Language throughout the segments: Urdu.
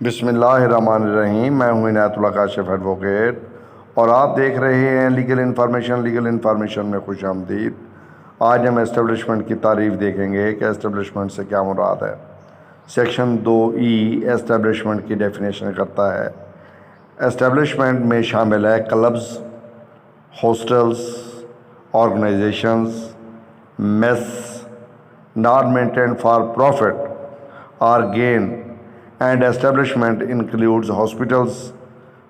بسم اللہ الرحمن الرحیم۔ میں ہوں عنایت اللہ کاشف ایڈوکیٹ اور آپ دیکھ رہے ہیں لیگل انفارمیشن میں خوش آمدید۔ آج ہم اسٹیبلشمنٹ کی تعریف دیکھیں گے کہ اسٹیبلشمنٹ سے کیا مراد ہے۔ سیکشن 2E اسٹیبلشمنٹ کی ڈیفینیشن کرتا ہے۔ اسٹیبلشمنٹ میں شامل ہے clubs, hostels, organisations, mess not maintained for profit or gain, and establishment includes hospitals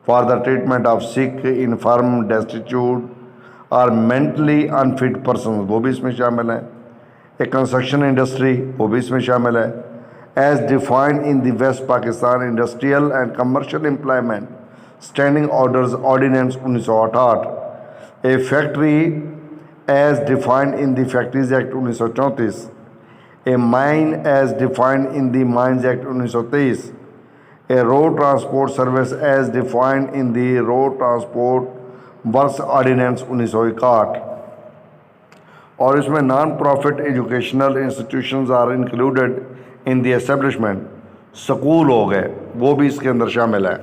for the treatment of sick, infirm, destitute or mentally unfit persons، وہ بھی اس میں شامل ہیں۔ ایک کنسٹرکشن انڈسٹری، وہ بھی اس میں شامل ہے۔ As defined in the West Pakistan industrial and commercial employment standing orders ordinance 1968۔ A factory as defined in the factories act 1934۔ A mine as defined in the Mines Act 1923, a road transport service as defined in the Road Transport Works Ordinance 1961۔ اور اس میں non profit educational institutions are included in the establishment. School ہو گئے، وہ بھی اس کے اندر شامل ہیں،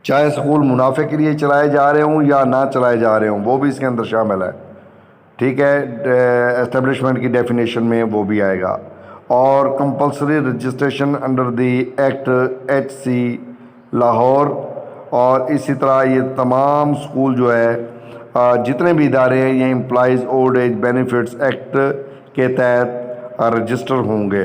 چاہے سکول منافع کے لیے چلائے جا رہے ہوں یا نہ چلائے جا رہے ہوں، وہ بھی اس کے اندر شامل ہے۔ ٹھیک ہے، اسٹیبلشمنٹ کی ڈیفینیشن میں وہ بھی آئے گا۔ اور compulsory registration under the act HC Lahore, اور اسی طرح یہ تمام سکول جو ہے جتنے بھی ادارے ہیں یہ employees old age benefits act کے تحت رجسٹر ہوں گے۔